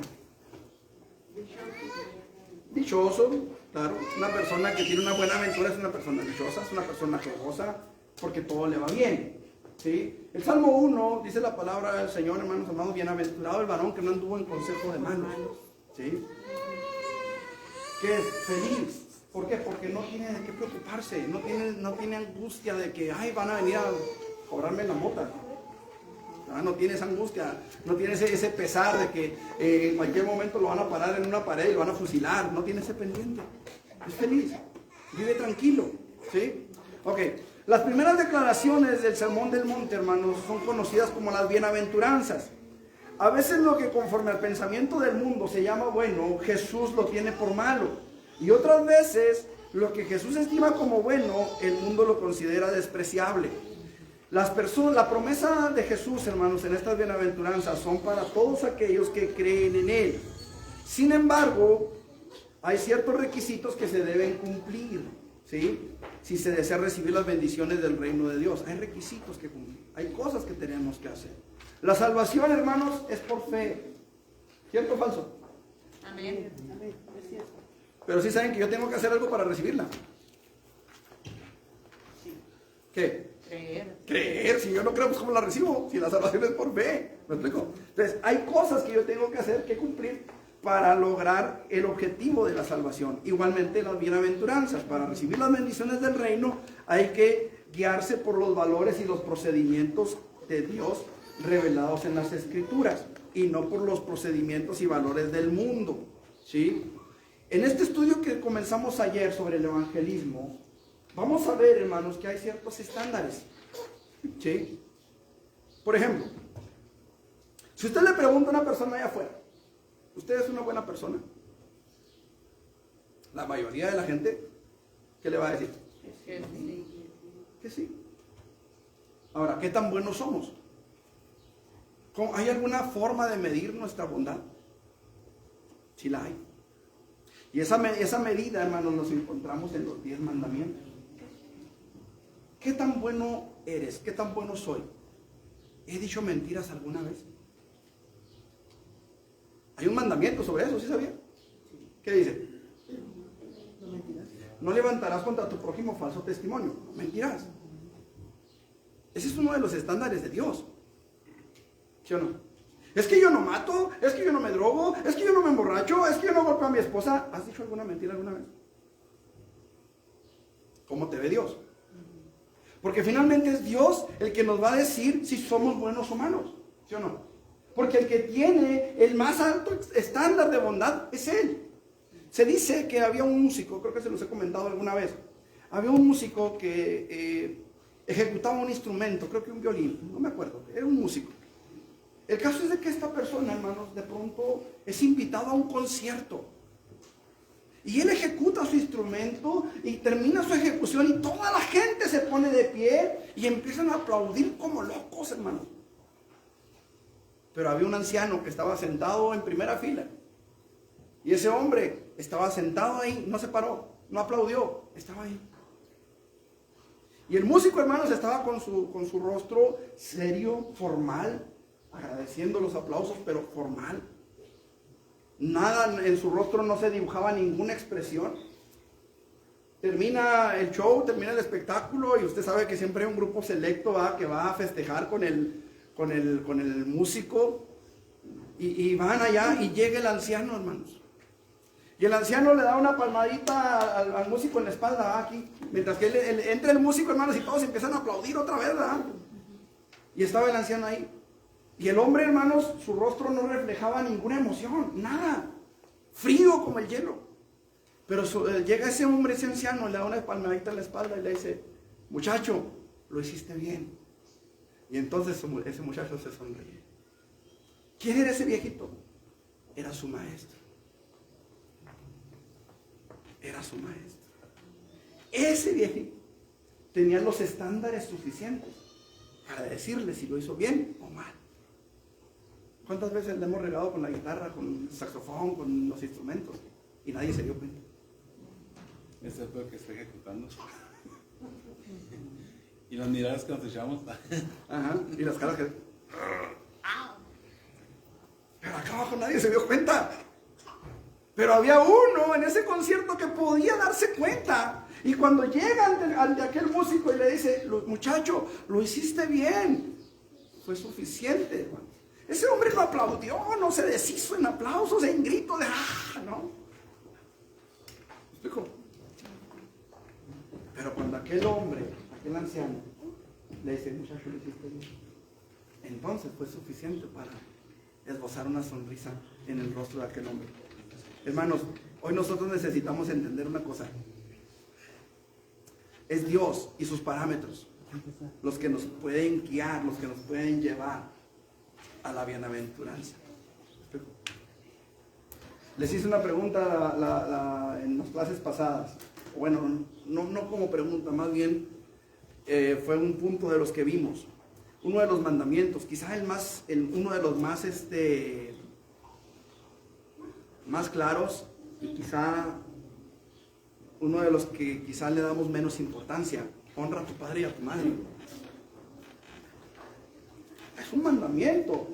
Dichoso, claro. Una persona que tiene una buena ventura es una persona dichosa, es una persona que goza porque todo le va bien. ¿Sí? El Salmo 1 dice la palabra del Señor, hermanos amados: bienaventurado el varón que no anduvo en consejo de malos. ¿Sí? Que es feliz. ¿Por qué? Porque no tiene de qué preocuparse, no tiene angustia de que ay, van a venir a cobrarme la mota. No tiene esa angustia, no tiene ese pesar de que en cualquier momento lo van a parar en una pared y lo van a fusilar. No tiene ese pendiente. Es feliz, vive tranquilo. ¿Sí? Ok. Las primeras declaraciones del Sermón del Monte, hermanos, son conocidas como las bienaventuranzas. A veces lo que conforme al pensamiento del mundo se llama bueno, Jesús lo tiene por malo. Y otras veces lo que Jesús estima como bueno, el mundo lo considera despreciable. La promesa de Jesús, hermanos, en estas bienaventuranzas son para todos aquellos que creen en Él. Sin embargo, hay ciertos requisitos que se deben cumplir, ¿sí? Si se desea recibir las bendiciones del reino de Dios, hay requisitos que cumplir, hay cosas que tenemos que hacer. La salvación, hermanos, es por fe. ¿Cierto o falso? Amén. Pero sí saben que yo tengo que hacer algo para recibirla. ¿Qué? Creer. Creer. Si yo no creo, pues ¿cómo la recibo? Si la salvación es por fe. ¿Me explico? Entonces, hay cosas que yo tengo que hacer, que cumplir para lograr el objetivo de la salvación. Igualmente las bienaventuranzas. Para recibir las bendiciones del reino hay que guiarse por los valores y los procedimientos de Dios revelados en las Escrituras y no por los procedimientos y valores del mundo. ¿Sí? En este estudio que comenzamos ayer sobre el evangelismo, vamos a ver, hermanos, que hay ciertos estándares. ¿Sí? Por ejemplo, si usted le pregunta a una persona allá afuera, ¿usted es una buena persona? La mayoría de la gente, ¿qué le va a decir? Que sí. Que sí. Ahora, ¿qué tan buenos somos? ¿Hay alguna forma de medir nuestra bondad? Sí la hay. Y esa medida, hermanos, nos encontramos en los 10 mandamientos. ¿Qué tan bueno eres? ¿Qué tan bueno soy? ¿He dicho mentiras alguna vez? Hay un mandamiento sobre eso, ¿sí sabía? ¿Qué dice? No mentirás. No levantarás contra tu prójimo falso testimonio. No mentirás. Ese es uno de los estándares de Dios. ¿Sí o no? Es que yo no mato, es que yo no me drogo, es que yo no me emborracho, es que yo no golpeo a mi esposa. ¿Has dicho alguna mentira alguna vez? ¿Cómo te ve Dios? Porque finalmente es Dios el que nos va a decir si somos buenos o malos. ¿Sí o no? Porque el que tiene el más alto estándar de bondad es Él. Se dice que había un músico, creo que se los he comentado alguna vez. Había un músico que ejecutaba un instrumento, creo que un violín, no me acuerdo, era un músico. El caso es de que esta persona, hermanos, de pronto es invitado a un concierto. Y él ejecuta su instrumento y termina su ejecución y toda la gente se pone de pie y empiezan a aplaudir como locos, hermanos. Pero había un anciano que estaba sentado en primera fila. Y ese hombre estaba sentado ahí, no se paró, no aplaudió, estaba ahí. Y el músico, hermanos, estaba con su rostro serio, formal, agradeciendo los aplausos, pero formal. Nada en su rostro, no se dibujaba ninguna expresión. Termina el show, termina el espectáculo y usted sabe que siempre hay un grupo selecto que va a festejar con el músico y van allá y llega el anciano, hermanos. Y el anciano le da una palmadita al músico en la espalda, aquí, mientras que entra el músico, hermanos, y todos empiezan a aplaudir otra vez, ¿verdad? Y estaba el anciano ahí. Y el hombre, hermanos, su rostro no reflejaba ninguna emoción, nada. Frío como el hielo. Pero llega ese hombre, ese anciano, le da una palmadita en la espalda y le dice: muchacho, lo hiciste bien. Y entonces ese muchacho se sonríe. ¿Quién era ese viejito? Era su maestro. Era su maestro. Ese viejito tenía los estándares suficientes para decirle si lo hizo bien o mal. ¿Cuántas veces le hemos regado con la guitarra, con el saxofón, con los instrumentos? Y nadie se dio cuenta. Ese es el que está ejecutando. Y las miradas que nos echamos. Ajá, y las caras que... Pero acá abajo nadie se dio cuenta. Pero había uno en ese concierto que podía darse cuenta. Y cuando llega ante aquel músico y le dice: muchacho, lo hiciste bien, fue suficiente, hermano. Ese hombre no aplaudió, no se deshizo en aplausos, en gritos de ¡ah! ¿No? ¿Me explico? Pero cuando aquel hombre, aquel anciano, le dice: muchacho, lo hiciste bien, entonces fue suficiente para esbozar una sonrisa en el rostro de aquel hombre. Hermanos, hoy nosotros necesitamos entender una cosa. Es Dios y sus parámetros los que nos pueden guiar, los que nos pueden llevar a la bienaventuranza. Les hice una pregunta en las clases pasadas. Bueno, no como pregunta, más bien fue un punto de los que vimos. Uno de los mandamientos, quizás uno de los más claros, y quizá uno de los que quizá le damos menos importancia: honra a tu padre y a tu madre. Es un mandamiento.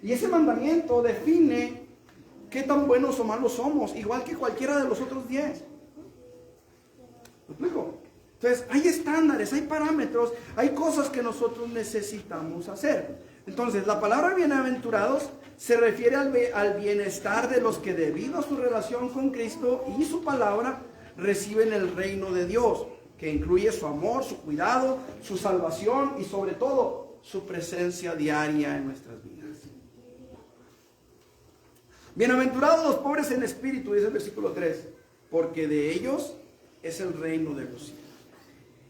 Y ese mandamiento define qué tan buenos o malos somos, igual que cualquiera de los otros 10. ¿Me explico? Entonces, hay estándares, hay parámetros, hay cosas que nosotros necesitamos hacer. Entonces, la palabra bienaventurados se refiere al bienestar de los que debido a su relación con Cristo y su palabra reciben el reino de Dios, que incluye su amor, su cuidado, su salvación y sobre todo su presencia diaria en nuestras vidas. Bienaventurados los pobres en espíritu, dice el versículo 3, porque de ellos es el reino de los cielos.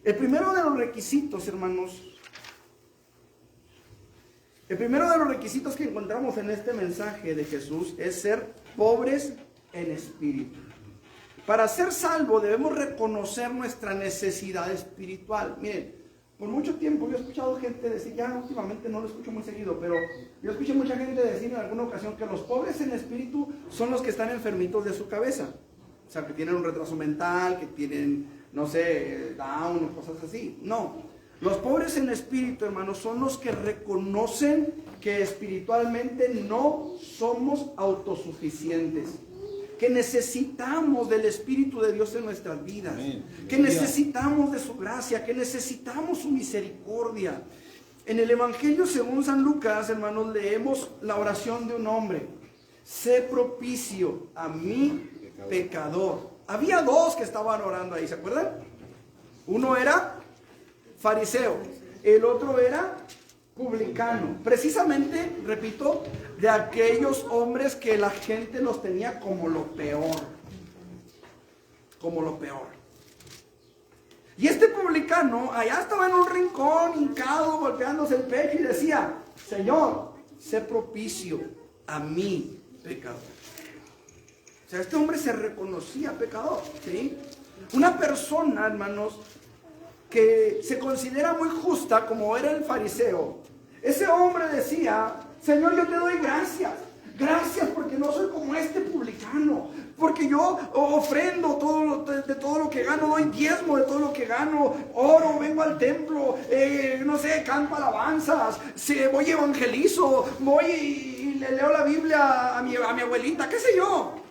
El primero de los requisitos, hermanos, el primero de los requisitos que encontramos en este mensaje de Jesús es ser pobres en espíritu. Para ser salvo debemos reconocer nuestra necesidad espiritual. Miren, por mucho tiempo yo he escuchado gente decir, ya últimamente no lo escucho muy seguido, pero yo escuché mucha gente decir en alguna ocasión que los pobres en espíritu son los que están enfermitos de su cabeza. O sea, que tienen un retraso mental, que tienen, no sé, Down o cosas así. No, los pobres en espíritu, hermanos, son los que reconocen que espiritualmente no somos autosuficientes, que necesitamos del Espíritu de Dios en nuestras vidas, que necesitamos de su gracia, que necesitamos su misericordia. En el Evangelio según San Lucas, hermanos, leemos la oración de un hombre: sé propicio a mí, pecador. Había dos que estaban orando ahí, ¿se acuerdan? Uno era fariseo, el otro era publicano. Precisamente, repito, de aquellos hombres que la gente los tenía como lo peor. Como lo peor. Y este publicano allá estaba en un rincón, hincado, golpeándose el pecho y decía: Señor, sé propicio a mí, pecador. O sea, este hombre se reconocía pecador, ¿sí? Una persona, hermanos, que se considera muy justa, como era el fariseo, ese hombre decía: Señor, yo te doy gracias. Gracias porque no soy como este publicano. Porque yo ofrendo de todo lo que gano, doy diezmo de todo lo que gano, oro, vengo al templo, no sé, canto alabanzas, voy y evangelizo, voy y le leo la Biblia a mi abuelita, qué sé yo.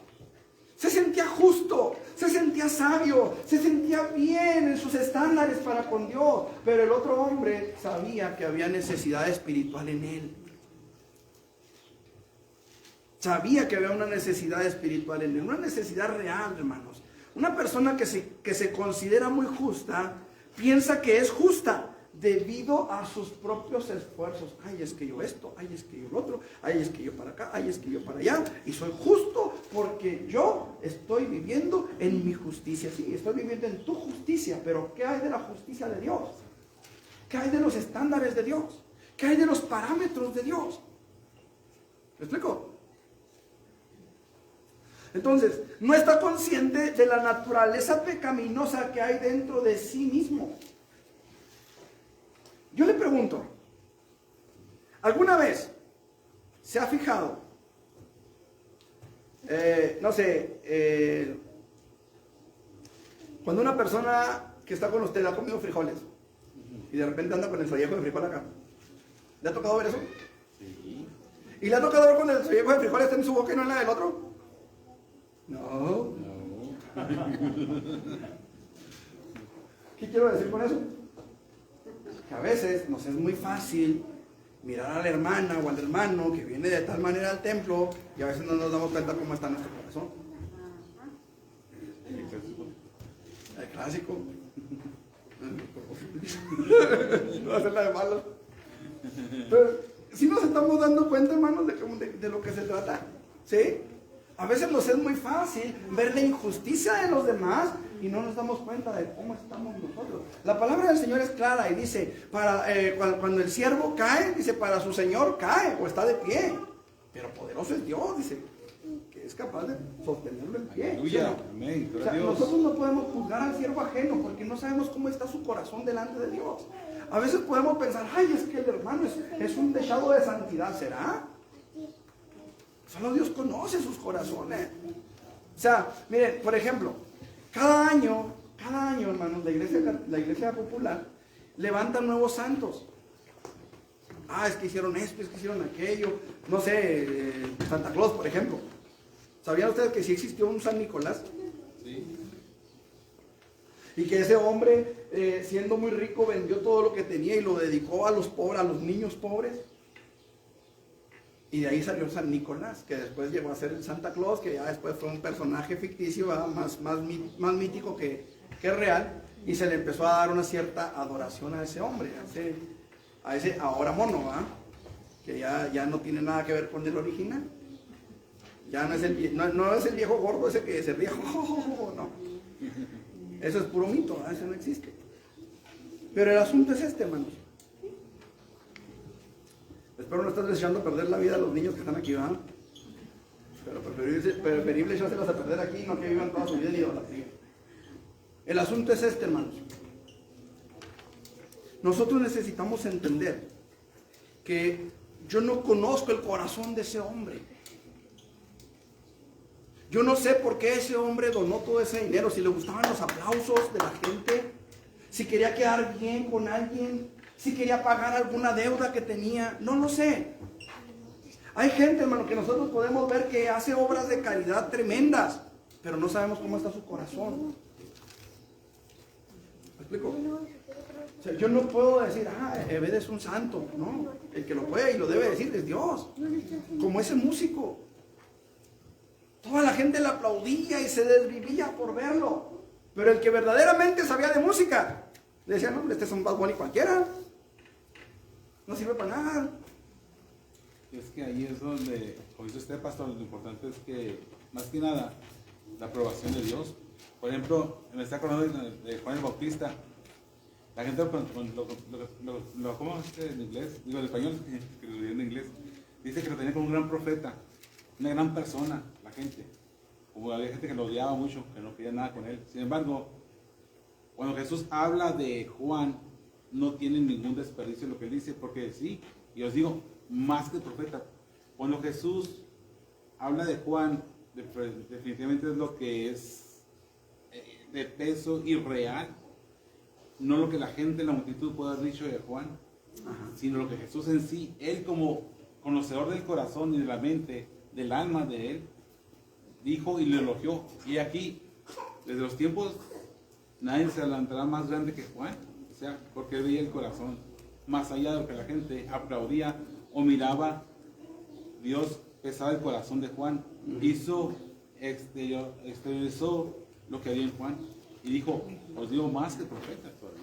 Se sentía justo, se sentía sabio, se sentía bien en sus estándares para con Dios. Pero el otro hombre sabía que había necesidad espiritual en él. Sabía que había una necesidad espiritual en él, una necesidad real, hermanos. Una persona que se considera muy justa, piensa que es justa debido a sus propios esfuerzos. Ay, es que yo esto, ay, es que yo lo otro, ay, es que yo para acá, ay, es que yo para allá. Y soy justo porque yo estoy viviendo en mi justicia. Sí, estoy viviendo en tu justicia, pero ¿qué hay de la justicia de Dios? ¿Qué hay de los estándares de Dios? ¿Qué hay de los parámetros de Dios? ¿Me explico? Entonces, no está consciente de la naturaleza pecaminosa que hay dentro de sí mismo. Yo le pregunto, ¿alguna vez se ha fijado, no sé, cuando una persona que está con usted ha comido frijoles y de repente anda con el sollejo de frijol acá? ¿Le ha tocado ver eso? Sí. ¿Y le ha tocado ver cuando el sollejo de frijol está en su boca y no en la del otro? No. ¿Qué quiero decir con eso? Que a veces nos es muy fácil mirar a la hermana o al hermano que viene de tal manera al templo y a veces no nos damos cuenta cómo está nuestro corazón. El clásico. No hacerla de malo. Pero sí nos estamos dando cuenta, hermanos, de lo que se trata. ¿Sí? A veces nos es muy fácil ver la injusticia de los demás y no nos damos cuenta de cómo estamos nosotros. La palabra del Señor es clara y dice, cuando el siervo cae, dice, para su Señor cae o está de pie. Pero poderoso es Dios, dice, que es capaz de sostenerlo en pie. Aleluya. ¿Sí? Amén. O sea, nosotros no podemos juzgar al siervo ajeno porque no sabemos cómo está su corazón delante de Dios. A veces podemos pensar, ay, es que el hermano es un dechado de santidad. ¿Será? Solo Dios conoce sus corazones. O sea, miren, por ejemplo, cada año, hermanos, la iglesia popular levanta nuevos santos. Ah, es que hicieron esto, es que hicieron aquello. No sé, Santa Claus, por ejemplo. ¿Sabían ustedes que sí existió un San Nicolás? Sí. Y que ese hombre, siendo muy rico, vendió todo lo que tenía y lo dedicó a los pobres, a los niños pobres. Y de ahí salió San Nicolás, que después llegó a ser el Santa Claus, que ya después fue un personaje ficticio, más mítico que real. Y se le empezó a dar una cierta adoración a ese hombre, a ese ahora mono, ¿verdad? Que ya no tiene nada que ver con el original. Ya no es el viejo gordo ese que se ríe, no. Eso es puro mito, ¿verdad? Eso no existe. Pero el asunto es este, hermanos. Espero no estés echando a perder la vida a los niños que están aquí, ¿verdad? Pero preferible echárselas a perder aquí, no que vivan toda su vida en idolatría. El asunto es este, hermanos. Nosotros necesitamos entender que yo no conozco el corazón de ese hombre. Yo no sé por qué ese hombre donó todo ese dinero, si le gustaban los aplausos de la gente, si quería quedar bien con alguien, si quería pagar alguna deuda que tenía, no lo sé. Hay gente, hermano, que nosotros podemos ver que hace obras de caridad tremendas, pero no sabemos cómo está su corazón. ¿Me explico? O sea, yo no puedo decir, Ebed es un santo, no. El que lo puede y lo debe decir es Dios. Como ese músico. Toda la gente le aplaudía y se desvivía por verlo. Pero el que verdaderamente sabía de música, le decía, no, este es un Bad Bunny cualquiera. No sirve para nada. Es que ahí es donde, como dice usted, pastor, lo importante es que, más que nada, la aprobación de Dios. Por ejemplo, me está acordando de Juan el Bautista. La gente, ¿cómo es en inglés? Digo, en español, que lo digo en inglés. Dice que lo tenía como un gran profeta, una gran persona, la gente. Como había gente que lo odiaba mucho, que no quería nada con él. Sin embargo, cuando Jesús habla de Juan, no tiene ningún desperdicio en lo que él dice, porque sí, y os digo, más que profeta. Cuando Jesús habla de Juan, definitivamente es lo que es de peso y real, no lo que la gente, la multitud puede haber dicho de Juan, sino lo que Jesús en sí, él como conocedor del corazón y de la mente, del alma de él, dijo y le elogió. Y aquí, desde los tiempos, nadie se adelantará más grande que Juan, o sea, porque él veía el corazón, más allá de lo que la gente aplaudía o miraba. Dios pesaba el corazón de Juan, exteriorizó lo que había en Juan y dijo, os digo más que profeta todavía.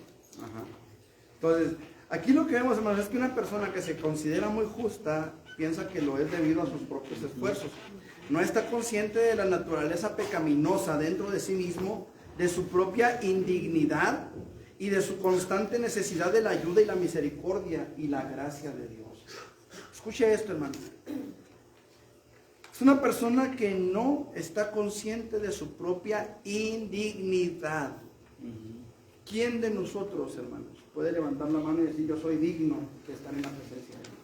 Entonces, aquí lo que vemos, hermanos, es que una persona que se considera muy justa piensa que lo es debido a sus propios esfuerzos. No está consciente de la naturaleza pecaminosa dentro de sí mismo, de su propia indignidad y de su constante necesidad de la ayuda y la misericordia y la gracia de Dios. Escuche esto, hermano. Es una persona que no está consciente de su propia indignidad. ¿Quién de nosotros, hermanos, puede levantar la mano y decir, yo soy digno de estar en la presencia de Dios?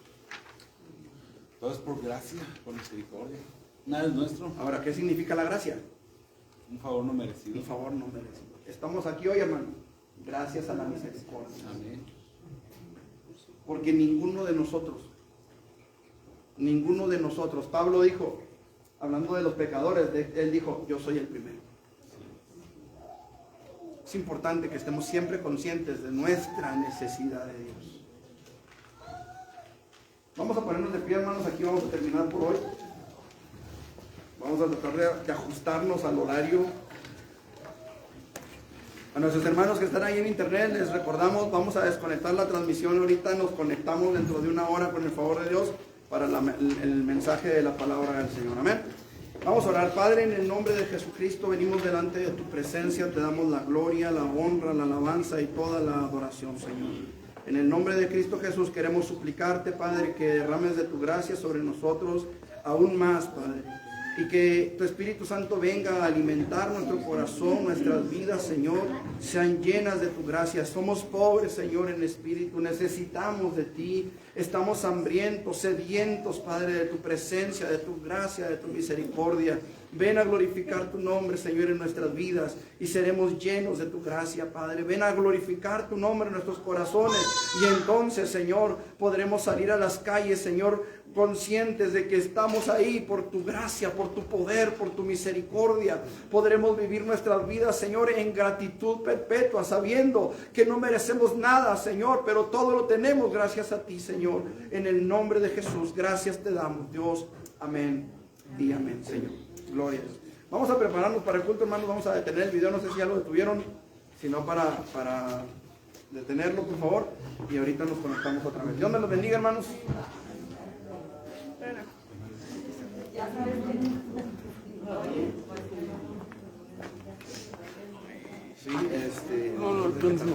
Todo es por gracia, por misericordia. Nada es nuestro. Ahora, ¿qué significa la gracia? Un favor no merecido. Un favor no merecido. Estamos aquí hoy, hermano, gracias a la misericordia. Amén. Porque ninguno de nosotros, Pablo dijo, hablando de los pecadores, él dijo, yo soy el primero. Es importante que estemos siempre conscientes de nuestra necesidad de Dios. Vamos a ponernos de pie, hermanos, aquí vamos a terminar por hoy. Vamos a tratar de ajustarnos al horario. A nuestros hermanos que están ahí en internet les recordamos, vamos a desconectar la transmisión ahorita, nos conectamos dentro de una hora con el favor de Dios para el mensaje de la palabra del Señor. Amén. Vamos a orar. Padre, en el nombre de Jesucristo venimos delante de tu presencia, te damos la gloria, la honra, la alabanza y toda la adoración, Señor. En el nombre de Cristo Jesús queremos suplicarte, Padre, que derrames de tu gracia sobre nosotros aún más, Padre. Y que tu Espíritu Santo venga a alimentar nuestro corazón, nuestras vidas, Señor, sean llenas de tu gracia. Somos pobres, Señor, en espíritu, necesitamos de ti. Estamos hambrientos, sedientos, Padre, de tu presencia, de tu gracia, de tu misericordia. Ven a glorificar tu nombre, Señor, en nuestras vidas y seremos llenos de tu gracia, Padre. Ven a glorificar tu nombre en nuestros corazones y entonces, Señor, podremos salir a las calles, Señor, conscientes de que estamos ahí por tu gracia, por tu poder, por tu misericordia. Podremos vivir nuestras vidas, Señor, en gratitud perpetua, sabiendo que no merecemos nada, Señor, pero todo lo tenemos gracias a ti, Señor. En el nombre de Jesús, gracias te damos, Dios. Amén y amén, Señor. Gloria a Dios. Vamos a prepararnos para el culto, hermanos. Vamos a detener el video, no sé si ya lo detuvieron, sino para detenerlo, por favor. Y ahorita nos conectamos otra vez. Dios me los bendiga, hermanos. Sí, No lo alcanzo.